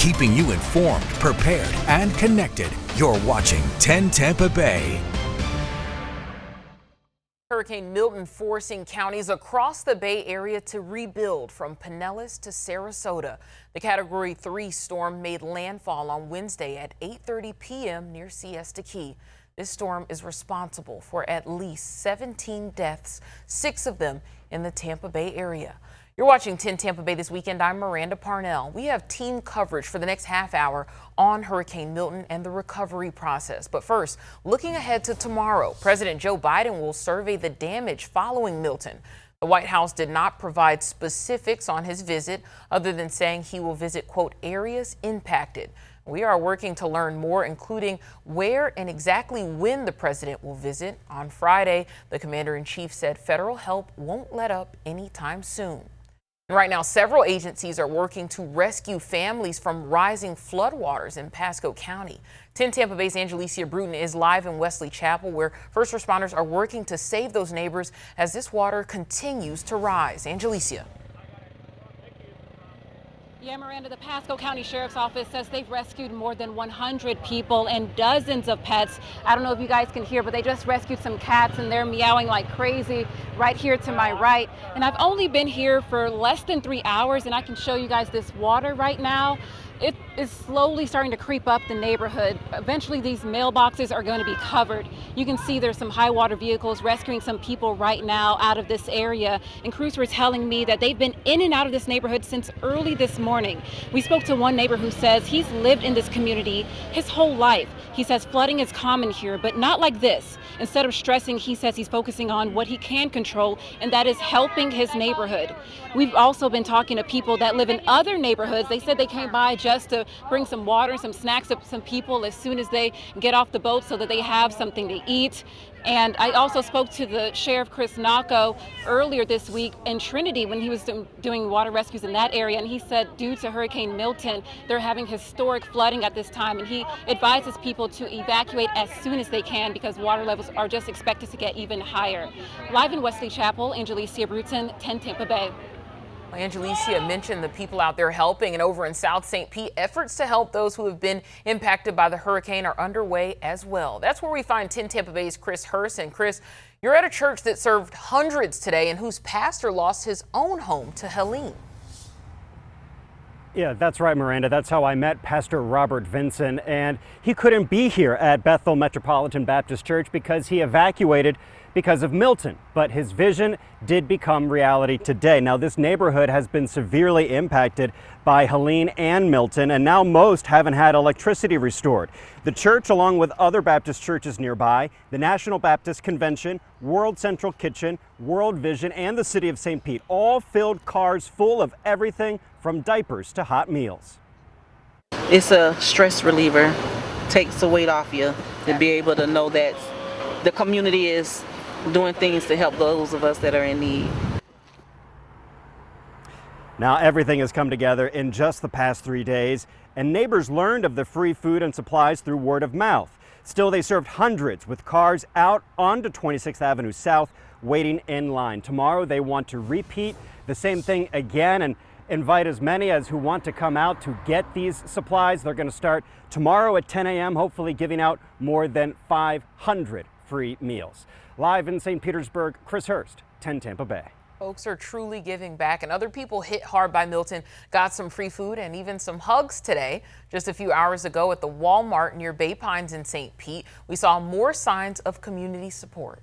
keeping you informed, prepared, and connected. You're watching 10 Tampa Bay. Hurricane Milton forcing counties across the Bay Area to rebuild from Pinellas to Sarasota. The Category 3 storm made landfall on Wednesday at 8:30 p.m. near Siesta Key. This storm is responsible for at least 17 deaths, 6 of them in the Tampa Bay area. You're watching 10 Tampa Bay this weekend. I'm Miranda Parnell. We have team coverage for the next half hour on Hurricane Milton and the recovery process. But first, looking ahead to tomorrow, President Joe Biden will survey the damage following Milton. The White House did not provide specifics on his visit other than saying he will visit, quote, areas impacted. We are working to learn more, including where and exactly when the president will visit. On Friday, the commander-in-chief said federal help won't let up anytime soon. Right now, several agencies are working to rescue families from rising floodwaters in Pasco County. 10 Tampa Bay's Angelicia Bruton is live in Wesley Chapel, where first responders are working to save those neighbors as this water continues to rise. Angelicia. Yeah, Miranda, the Pasco County Sheriff's Office says they've rescued more than 100 people and dozens of pets. I don't know if you guys can hear, but they just rescued some cats and they're meowing like crazy right here to my right. And I've only been here for less than 3 hours, and I can show you guys this water right now. It is slowly starting to creep up the neighborhood. Eventually, these mailboxes are going to be covered. You can see there's some high water vehicles rescuing some people right now out of this area. And crews were telling me that they've been in and out of this neighborhood since early this morning. We spoke to one neighbor who says he's lived in this community his whole life. He says flooding is common here, but not like this. Instead of stressing, he says he's focusing on what he can control, and that is helping his neighborhood. We've also been talking to people that live in other neighborhoods. They said they came by just to bring some water and some snacks to some people as soon as they get off the boat so that they have something to eat. And I also spoke to the Sheriff Chris Nacco earlier this week in Trinity when he was doing water rescues in that area. And he said due to Hurricane Milton, they're having historic flooding at this time. And he advises people to evacuate as soon as they can because water levels are just expected to get even higher. Live in Wesley Chapel, Angelicia Bruton, 10 Tampa Bay. Angelicia mentioned the people out there helping, and over in South St. Pete, efforts to help those who have been impacted by the hurricane are underway as well. That's where we find 10 Tampa Bay's Chris Hurst. And Chris, you're at a church that served hundreds today and whose pastor lost his own home to Helene. Yeah, that's right, Miranda. That's how I met Pastor Robert Vinson, and he couldn't be here at Bethel Metropolitan Baptist Church because he evacuated because of Milton, but his vision did become reality today. Now, this neighborhood has been severely impacted by Helene and Milton, and now most haven't had electricity restored. The church, along with other Baptist churches nearby, the National Baptist Convention, World Central Kitchen, World Vision, and the City of St. Pete all filled cars full of everything from diapers to hot meals. It's a stress reliever, takes the weight off you to be able to know that the community is doing things to help those of us that are in need. Now everything has come together in just the past 3 days, and neighbors learned of the free food and supplies through word of mouth. Still, they served hundreds with cars out onto 26th Avenue South waiting in line. Tomorrow they want to repeat the same thing again and invite as many as who want to come out to get these supplies. They're going to start tomorrow at 10 a.m., hopefully giving out more than 500 free meals. Live in St. Petersburg, Chris Hurst, 10 Tampa Bay. Folks are truly giving back, and other people hit hard by Milton got some free food and even some hugs today. Just a few hours ago at the Walmart near Bay Pines in St. Pete, we saw more signs of community support.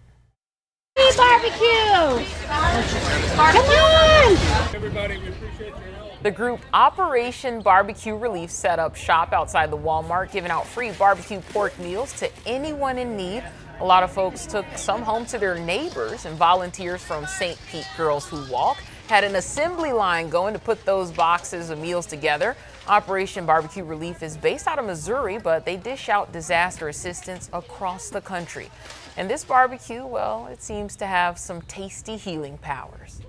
Hey, barbecue! Come on! Everybody, we appreciate your help. The group Operation BBQ Relief set up shop outside the Walmart, giving out free barbecue pork meals to anyone in need. A lot of folks took some home to their neighbors, and volunteers from St. Pete Girls Who Walk had an assembly line going to put those boxes of meals together. Operation BBQ Relief is based out of Missouri, but they dish out disaster assistance across the country. And this barbecue, well, it seems to have some tasty healing powers.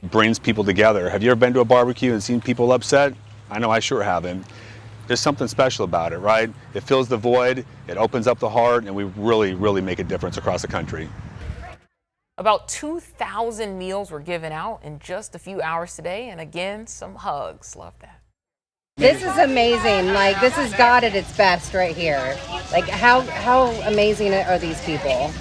Brings people together. Have you ever been to a barbecue and seen people upset? I know I sure haven't. There's something special about it, right? It fills the void, it opens up the heart, and we really, really make a difference across the country. About 2,000 meals were given out in just a few hours today, and again, some hugs. Love that. This is amazing. Like, this is God at its best right here. Like, how amazing are these people?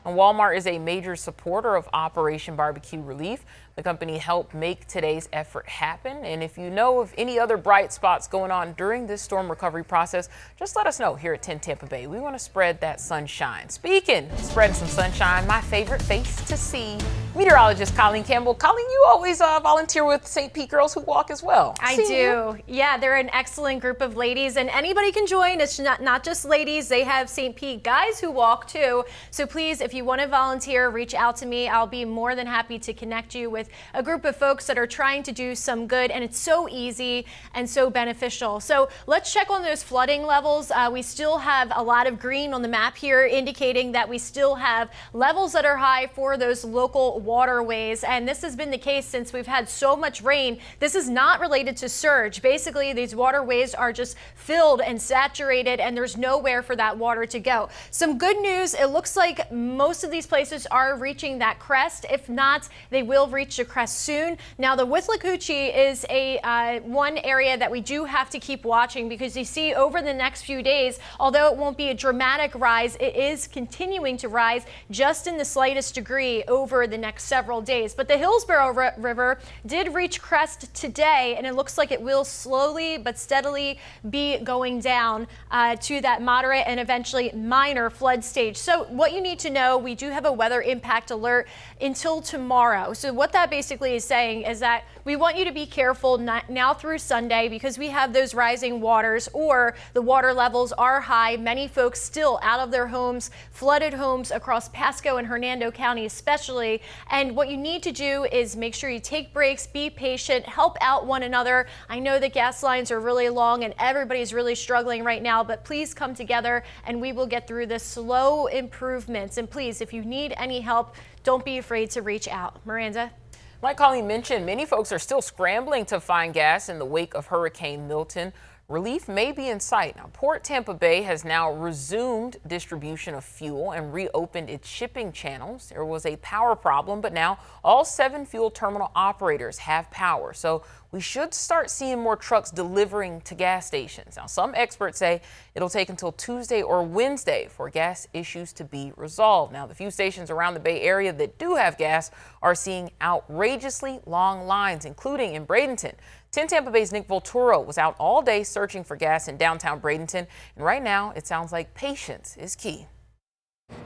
And Walmart is a major supporter of Operation BBQ Relief. The company helped make today's effort happen. And if you know of any other bright spots going on during this storm recovery process, just let us know here at 10 Tampa Bay. We want to spread that sunshine. Speaking of spreading some sunshine, my favorite face to see, meteorologist Colleen Campbell. Colleen, you always volunteer with St. Pete Girls Who Walk as well. I do. Yeah, they're an excellent group of ladies, and anybody can join. It's not just ladies. They have St. Pete guys who walk too. So please, if you want to volunteer, reach out to me. I'll be more than happy to connect you with a group of folks that are trying to do some good, and it's so easy and so beneficial. So let's check on those flooding levels. We still have a lot of green on the map here, indicating that we still have levels that are high for those local waterways, and this has been the case since we've had so much rain. This is not related to surge. Basically, these waterways are just filled and saturated, and there's nowhere for that water to go. Some good news, it looks like most of these places are reaching that crest. If not, they will reach the crest soon. Now, the Withlacoochee is a one area that we do have to keep watching, because you see over the next few days, although it won't be a dramatic rise, it is continuing to rise just in the slightest degree over the next several days. But the Hillsborough River did reach crest today, and it looks like it will slowly but steadily be going down to that moderate and eventually minor flood stage. So what you need to know, we do have a weather impact alert until tomorrow. So what that basically is saying is that we want you to be careful now through Sunday, because we have those rising waters, or the water levels are high. Many folks still out of their homes, flooded homes across Pasco and Hernando County especially. And what you need to do is make sure you take breaks, be patient, help out one another. I know the gas lines are really long and everybody's really struggling right now, but please come together and we will get through this. Slow improvements. And please, if you need any help, don't be afraid to reach out. Miranda? Like Colleen mentioned, many folks are still scrambling to find gas in the wake of Hurricane Milton. Relief may be in sight. Now, Port Tampa Bay has now resumed distribution of fuel and reopened its shipping channels. There was a power problem, but now all 7 fuel terminal operators have power. So we should start seeing more trucks delivering to gas stations. Now, some experts say it'll take until Tuesday or Wednesday for gas issues to be resolved. Now, the few stations around the Bay Area that do have gas are seeing outrageously long lines, including in Bradenton. 10 Tampa Bay's Nick Volturo was out all day searching for gas in downtown Bradenton, and right now it sounds like patience is key.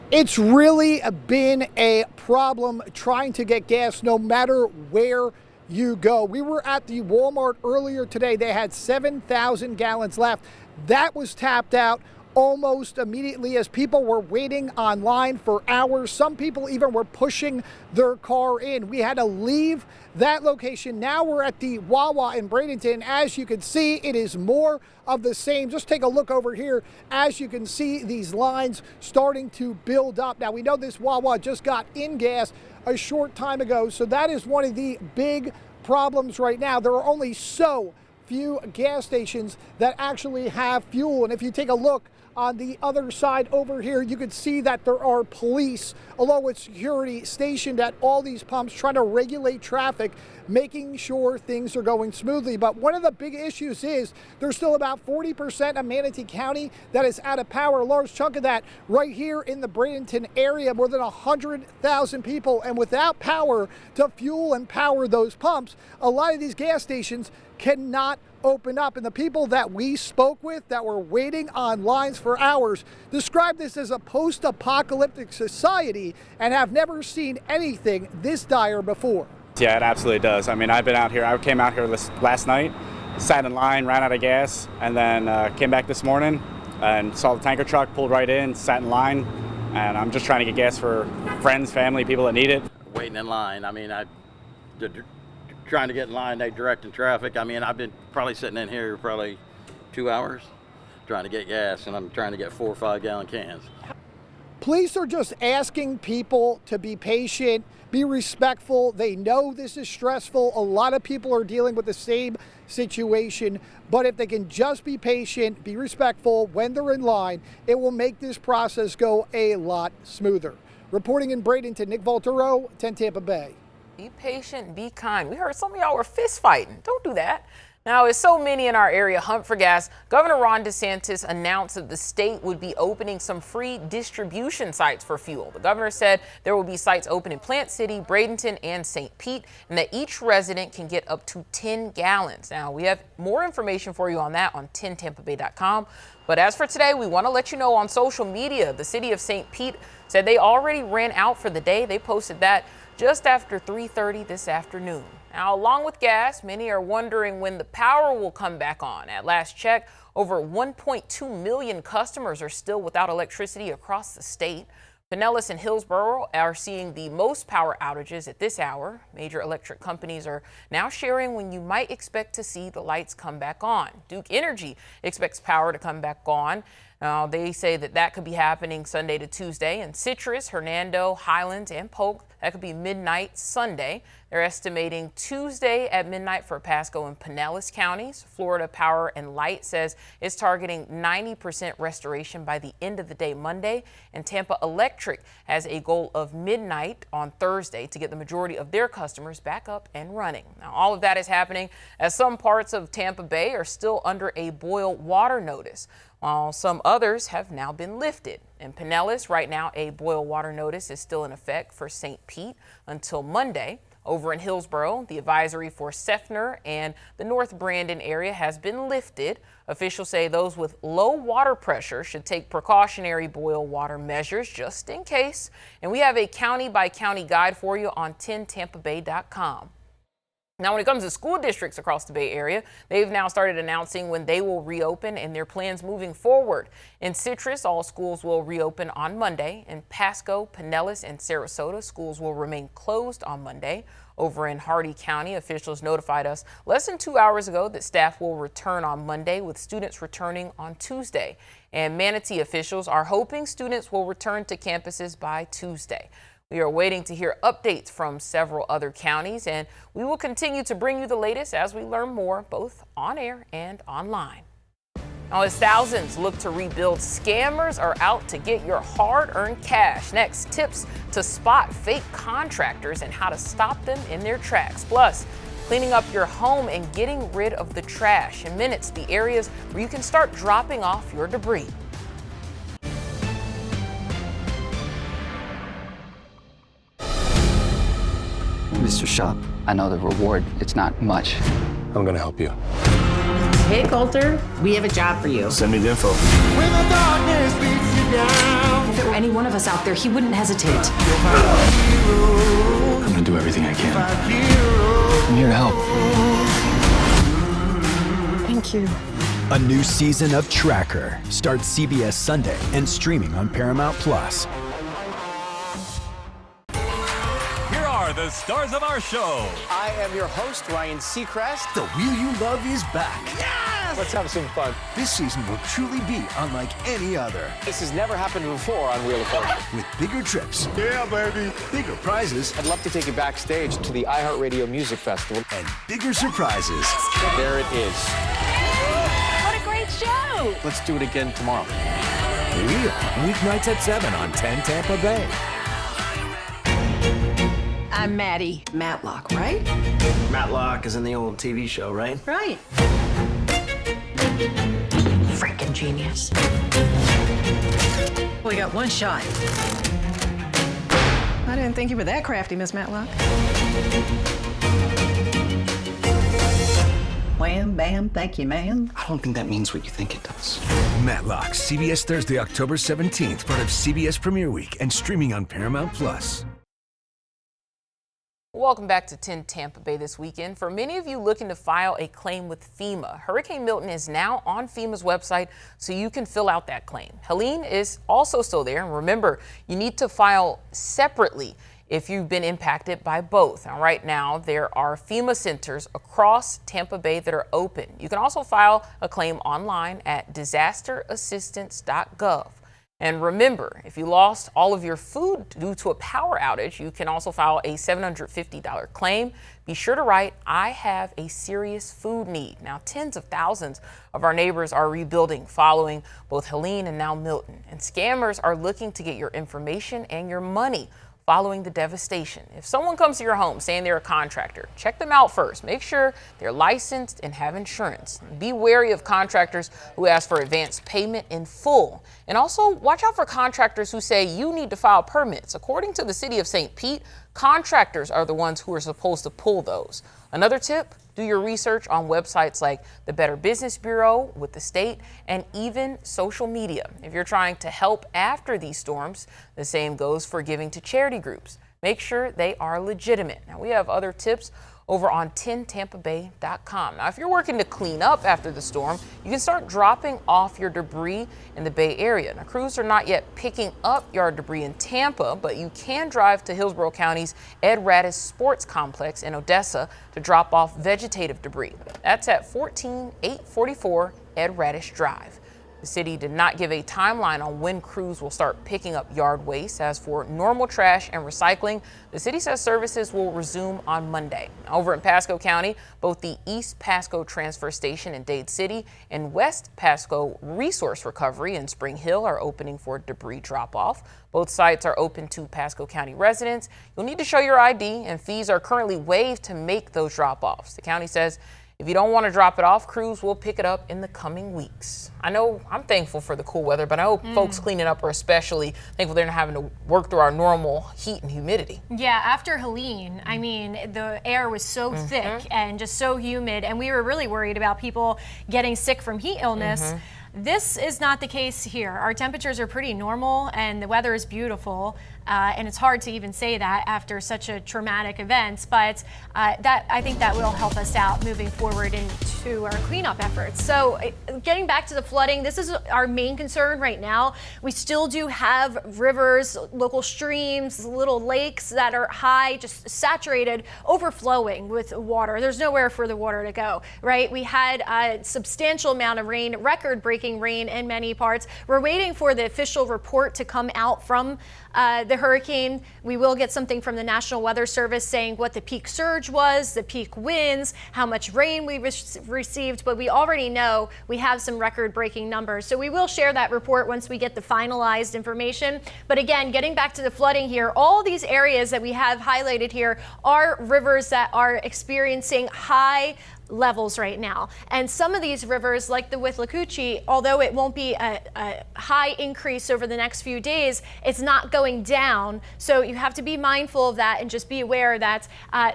It's really been a problem trying to get gas no matter where you go. We were at the Walmart earlier today. They had 7,000 gallons left. That was tapped out almost immediately as people were waiting online for hours. Some people even were pushing their car in. We had to leave that location. Now we're at the Wawa in Bradenton. As you can see, it is more of the same. Just take a look over here. As you can see, these lines starting to build up. Now, we know this Wawa just got in gas a short time ago, so that is one of the big problems right now. There are only so few gas stations that actually have fuel, and if you take a look on the other side over here, you can see that there are police along with security stationed at all these pumps trying to regulate traffic, making sure things are going smoothly. But one of the big issues is there's still about 40% of Manatee County that is out of power. A large chunk of that right here in the Bradenton area, more than 100,000 people. And without power to fuel and power those pumps, a lot of these gas stations cannot open up. And the people that we spoke with that were waiting on lines for hours described this as a post-apocalyptic society and have never seen anything this dire before. Yeah, it absolutely does. I mean, I've been out here. I came out here last night, sat in line, ran out of gas, and then came back this morning and saw the tanker truck, pulled right in, sat in line, and I'm just trying to get gas for friends, family, people that need it. Waiting in line. I mean, trying to get in line, they directing traffic. I mean, I've been probably sitting in here probably 2 hours trying to get gas, and I'm trying to get 4 or 5 gallon cans. Police are just asking people to be patient, be respectful. They know this is stressful. A lot of people are dealing with the same situation, but if they can just be patient, be respectful when they're in line, it will make this process go a lot smoother. Reporting in Bradenton, Nick Volturo, 10 Tampa Bay. Be patient, be kind. We heard some of y'all were fist fighting. Don't do that. Now, as so many in our area hunt for gas, Governor Ron DeSantis announced that the state would be opening some free distribution sites for fuel. The governor said there will be sites open in Plant City, Bradenton, and St. Pete, and that each resident can get up to 10 gallons. Now, we have more information for you on that on 10tampabay.com. But as for today, we want to let you know on social media, the city of St. Pete said they already ran out for the day. They posted that just after 3:30 this afternoon. Now, along with gas, many are wondering when the power will come back on. At last check, over 1.2 million customers are still without electricity across the state. Pinellas and Hillsborough are seeing the most power outages at this hour. Major electric companies are now sharing when you might expect to see the lights come back on. Duke Energy expects power to come back on. They say that could be happening Sunday to Tuesday. And Citrus, Hernando, Highlands, and Polk, that could be midnight Sunday. They're estimating Tuesday at midnight for Pasco and Pinellas counties. Florida Power and Light says it's targeting 90% restoration by the end of the day Monday. And Tampa Electric has a goal of midnight on Thursday to get the majority of their customers back up and running. Now, all of that is happening as some parts of Tampa Bay are still under a boil water notice, while some others have now been lifted. In Pinellas, right now, a boil water notice is still in effect for St. Pete until Monday. Over in Hillsborough, the advisory for Seffner and the North Brandon area has been lifted. Officials say those with low water pressure should take precautionary boil water measures just in case. And we have a county-by-county guide for you on 10tampabay.com. Now, when it comes to school districts across the Bay Area, they've now started announcing when they will reopen and their plans moving forward. In Citrus, all schools will reopen on Monday. In Pasco, Pinellas, and Sarasota, schools will remain closed on Monday. Over in Hardy County, officials notified us less than 2 hours ago that staff will return on Monday, with students returning on Tuesday. And Manatee officials are hoping students will return to campuses by Tuesday. We are waiting to hear updates from several other counties, and we will continue to bring you the latest as we learn more, both on air and online. Now, as thousands look to rebuild, scammers are out to get your hard-earned cash. Next, tips to spot fake contractors and how to stop them in their tracks. Plus, cleaning up your home and getting rid of the trash. In minutes, the areas where you can start dropping off your debris. Mr. Shop, I know the reward, it's not much. I'm gonna help you. Hey, Coulter, we have a job for you. Send me the info. When the darkness beats you down. If there were any one of us out there, he wouldn't hesitate. I'm gonna do everything I can. I'm here to help. Thank you. A new season of Tracker starts CBS Sunday and streaming on Paramount Plus. The stars of our show. I am your host, Ryan Seacrest. The Wheel You Love is back. Yes! Let's have some fun. This season will truly be unlike any other. This has never happened before on Wheel of Fortune. With bigger trips. Yeah, baby. Bigger prizes. I'd love to take you backstage to the iHeartRadio Music Festival. And bigger surprises. There it is. What a great show! Let's do it again tomorrow. Wheel, weeknights at 7 on 10 Tampa Bay. I'm Maddie Matlock, right? Matlock is in the old TV show, right? Right. Freaking genius. We got one shot. I didn't think you were that crafty, Miss Matlock. Wham, bam, thank you, ma'am. I don't think that means what you think it does. Matlock, CBS Thursday, October 17th, part of CBS Premiere Week and streaming on Paramount Plus. Welcome back to 10 Tampa Bay this weekend. For many of you looking to file a claim with FEMA, Hurricane Milton is now on FEMA's website so you can fill out that claim. Helene is also still there. And remember, you need to file separately if you've been impacted by both. Now, right now, there are FEMA centers across Tampa Bay that are open. You can also file a claim online at disasterassistance.gov. And remember, if you lost all of your food due to a power outage, you can also file a $750 claim. Be sure to write, I have a serious food need. Now, tens of thousands of our neighbors are rebuilding following both Helene and now Milton. And scammers are looking to get your information and your money. following the devastation. If someone comes to your home saying they're a contractor, check them out first. Make sure they're licensed and have insurance. Be wary of contractors who ask for advance payment in full. And also watch out for contractors who say you need to file permits. According to the city of St. Pete, contractors are the ones who are supposed to pull those. Another tip, do your research on websites like the Better Business Bureau with the state and even social media. If you're trying to help after these storms, the same goes for giving to charity groups. Make sure they are legitimate. Now, we have other tips over on 10tampabay.com. Now, if you're working to clean up after the storm, you can start dropping off your debris in the Bay Area. Now, crews are not yet picking up yard debris in Tampa, but you can drive to Hillsborough County's Ed Radis Sports Complex in Odessa to drop off vegetative debris. That's at 14844 Ed Radis Drive. The city did not give a timeline on when crews will start picking up yard waste. As for normal trash and recycling, the city says services will resume on Monday. Over in Pasco County, both the East Pasco Transfer Station in Dade City and West Pasco Resource Recovery in Spring Hill are opening for debris drop-off. Both sites are open to Pasco County residents. You'll need to show your ID, and fees are currently waived to make those drop-offs. The county says if you don't want to drop it off, crews will pick it up in the coming weeks. I know I'm thankful for the cool weather, but I hope folks cleaning up are especially thankful they're not having to work through our normal heat and humidity. Yeah, after Helene, I mean, the air was so thick and just so humid, and we were really worried about people getting sick from heat illness. This is not the case here. Our temperatures are pretty normal and the weather is beautiful. And it's hard to even say that after such a traumatic event, but I think that will help us out moving forward into our cleanup efforts. So getting back to the flooding, this is our main concern right now. We still do have rivers, local streams, little lakes that are high, just saturated, overflowing with water. There's nowhere for the water to go, right? We had a substantial amount of rain, record-breaking rain in many parts. We're waiting for the official report to come out from the hurricane. We will get something from the National Weather Service saying what the peak surge was, the peak winds, how much rain we received, but we already know we have some record-breaking numbers. So we will share that report once we get the finalized information. But again, getting back to the flooding here, all these areas that we have highlighted here are rivers that are experiencing high levels right now. And some of these rivers, like the Withlacoochee, although it won't be a high increase over the next few days, it's not going down. So you have to be mindful of that and just be aware that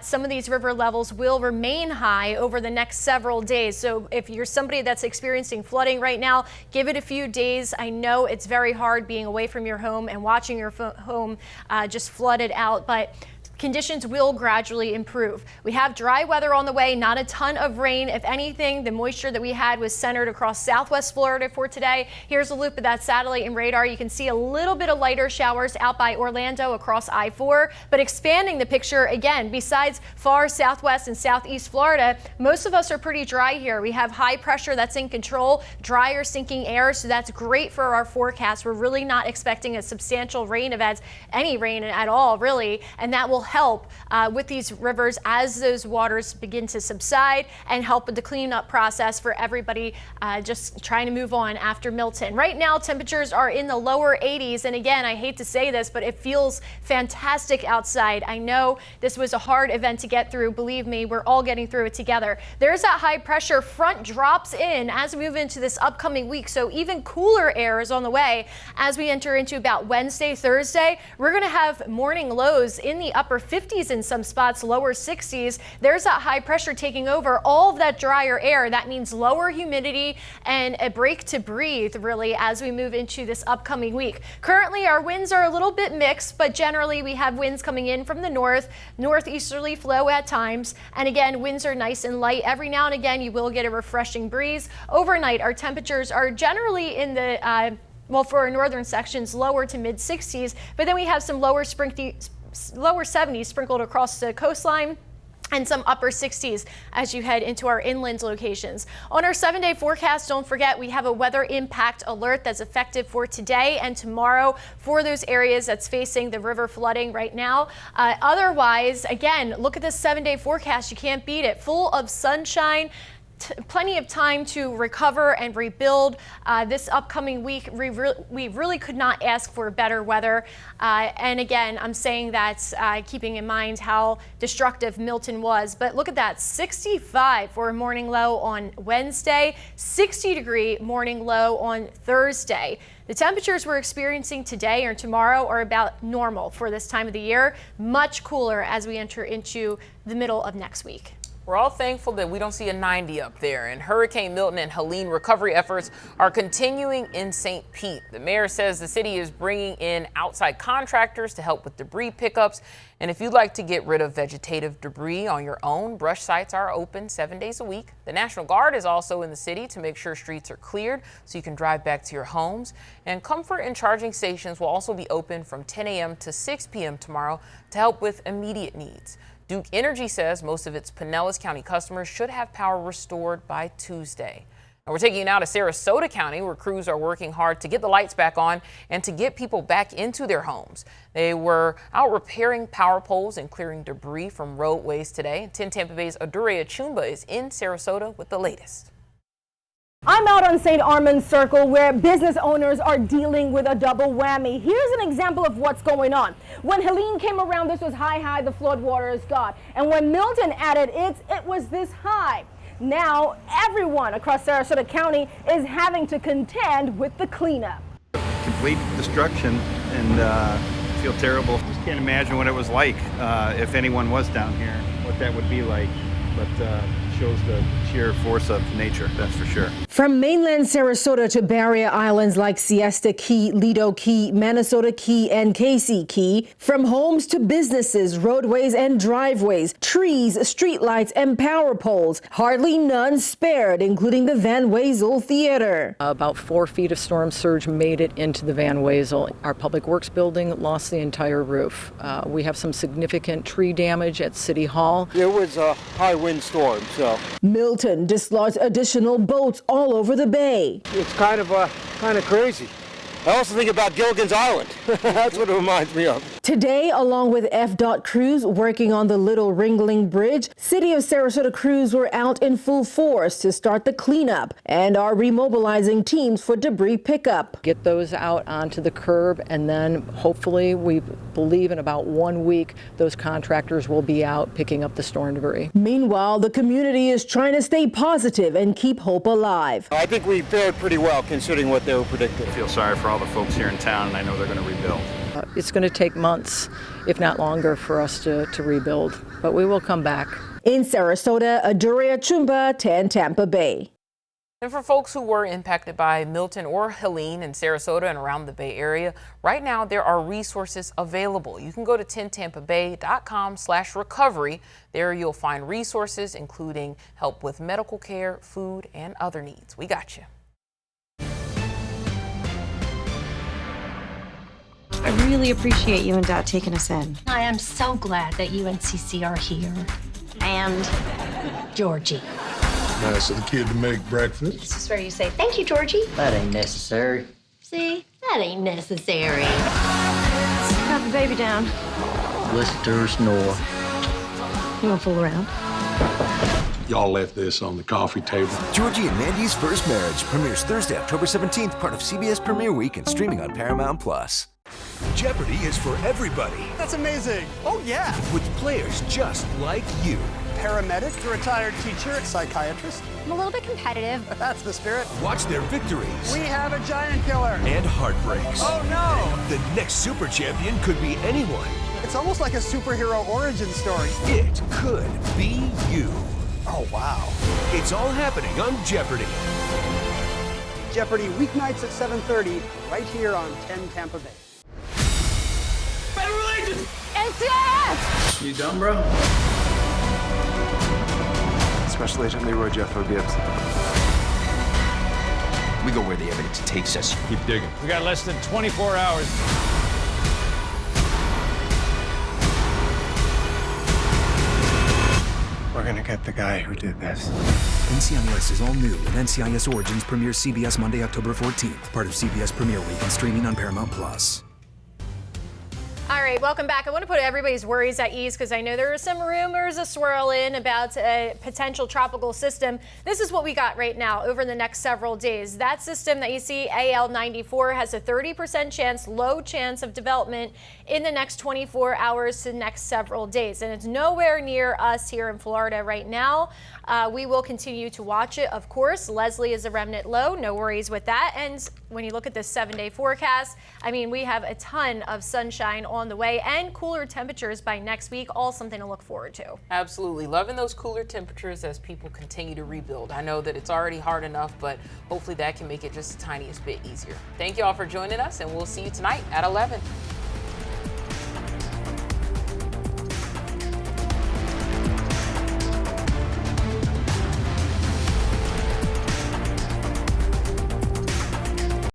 some of these river levels will remain high over the next several days. So if you're somebody that's experiencing flooding right now, give it a few days. I know it's very hard being away from your home and watching your home just flooded out, but conditions will gradually improve. We have dry weather on the way, not a ton of rain. If anything, the moisture that we had was centered across southwest Florida for today. Here's a loop of that satellite and radar. You can see a little bit of lighter showers out by Orlando across I-4, but expanding the picture again, besides far southwest and southeast Florida, most of us are pretty dry here. We have high pressure that's in control, drier sinking air, so that's great for our forecast. We're really not expecting a substantial rain event, any rain at all, really, and that will help with these rivers as those waters begin to subside and help with the cleanup process for everybody just trying to move on after Milton. Right now, temperatures are in the lower 80s, and again, I hate to say this, but it feels fantastic outside. I know this was a hard event to get through. Believe me, we're all getting through it together. There's that high pressure front drops in as we move into this upcoming week, so even cooler air is on the way as we enter into about Wednesday, Thursday. We're going to have morning lows in the upper 50s in some spots, lower 60s. There's that high pressure taking over all of that drier air. That means lower humidity and a break to breathe, really, as we move into this upcoming week. Currently, our winds are a little bit mixed, but generally we have winds coming in from the northeasterly flow at times. And again, winds are nice and light. Every now and again, you will get a refreshing breeze. Overnight, our temperatures are generally in the well, for our northern sections, lower to mid 60s, but then we have some lower 70s sprinkled across the coastline and some upper 60s as you head into our inland locations. On our 7-day forecast, don't forget we have a weather impact alert that's effective for today and tomorrow for those areas that's facing the river flooding right now. Otherwise, again, look at this 7-day forecast. You can't beat it. Full of sunshine. plenty of time to recover and rebuild. This upcoming week, we really could not ask for better weather. And again, I'm saying that keeping in mind how destructive Milton was. But look at that, 65 for a morning low on Wednesday, 60-degree morning low on Thursday. The temperatures we're experiencing today or tomorrow are about normal for this time of the year, much cooler as we enter into the middle of next week. We're all thankful that we don't see a 90 up there, and Hurricane Milton and Helene recovery efforts are continuing in St. Pete. The mayor says the city is bringing in outside contractors to help with debris pickups. And if you'd like to get rid of vegetative debris on your own, brush sites are open 7 days a week. The National Guard is also in the city to make sure streets are cleared so you can drive back to your homes. And comfort and charging stations will also be open from 10 a.m. to 6 p.m. tomorrow to help with immediate needs. Duke Energy says most of its Pinellas County customers should have power restored by Tuesday. Now we're taking you now to Sarasota County, where crews are working hard to get the lights back on and to get people back into their homes. They were out repairing power poles and clearing debris from roadways today. 10 Tampa Bay's Aduria Chumba is in Sarasota with the latest. I'm out on St. Armand's Circle, where business owners are dealing with a double whammy. Here's an example of what's going on. When Helene came around, this was high, the floodwaters got. And when Milton added it was this high. Now, everyone across Sarasota County is having to contend with the cleanup. Complete destruction, and feel terrible. Just can't imagine what it was like if anyone was down here, what that would be like. But shows the sheer force of nature, that's for sure. From mainland Sarasota to barrier islands like Siesta Key, Lido Key, Minnesota Key, and Casey Key, from homes to businesses, roadways and driveways, trees, streetlights, and power poles, hardly none spared, including the Van Wezel Theater. About 4 feet of storm surge made it into the Van Wezel. Our Public Works building lost the entire roof. We have some significant tree damage at City Hall. It was a high wind storm, so. Milton dislodged additional boats all over the bay. It's kind of crazy. I also think about Gilligan's Island. That's what it reminds me of. Today, along with FDOT crews working on the Little Ringling Bridge, City of Sarasota crews were out in full force to start the cleanup and are remobilizing teams for debris pickup. Get those out onto the curb, and then hopefully, we believe in about 1 week, those contractors will be out picking up the storm debris. Meanwhile, the community is trying to stay positive and keep hope alive. I think we fared pretty well considering what they were predicting. I feel sorry for all the folks here in town, and I know they're going to rebuild. It's going to take months, if not longer, for us to rebuild, but we will come back. In Sarasota, Aduria Chumba, 10 Tampa Bay. And for folks who were impacted by Milton or Helene in Sarasota and around the Bay Area, right now there are resources available. You can go to 10tampabay.com/recovery. There you'll find resources including help with medical care, food, and other needs. We got you. I really appreciate you and Dad taking us in. I am so glad that you and Cece are here. And Georgie. Nice of the kid to make breakfast. This is where you say, thank you, Georgie. That ain't necessary. See, that ain't necessary. Got the baby down. Listen to her snore. You won't fool around. Y'all left this on the coffee table. Georgie and Mandy's First Marriage premieres Thursday, October 17th, part of CBS Premiere Week and streaming on Paramount+. Jeopardy is for everybody. That's amazing. Oh, yeah. With players just like you. Paramedic, a retired teacher, psychiatrist. I'm a little bit competitive. That's the spirit. Watch their victories. We have a giant killer. And heartbreaks. Oh, no. The next super champion could be anyone. It's almost like a superhero origin story. It could be you. Oh, wow. It's all happening on Jeopardy! Jeopardy weeknights at 7:30, right here on 10 Tampa Bay. Federal agents! NCIS! You done, bro? Special Agent Leroy Jeffo Gibbs. We go where the evidence takes us. Keep digging. We got less than 24 hours. We're gonna get the guy who did this. NCIS is all new, and NCIS Origins premieres CBS Monday, October 14th. Part of CBS Premiere Week and streaming on Paramount+. All right, welcome back. I want to put everybody's worries at ease because I know there are some rumors swirling about a potential tropical system. This is what we got right now over the next several days. That system that you see, AL94, has a 30% chance, low chance of development in the next 24 hours to the next several days. And it's nowhere near us here in Florida right now. We will continue to watch it, of course. Leslie is a remnant low, no worries with that. And when you look at this 7-day forecast, I mean, we have a ton of sunshine on the way and cooler temperatures by next week, all something to look forward to. Absolutely. Loving those cooler temperatures as people continue to rebuild. I know that it's already hard enough, but hopefully that can make it just the tiniest bit easier. Thank you all for joining us, and we'll see you tonight at 11.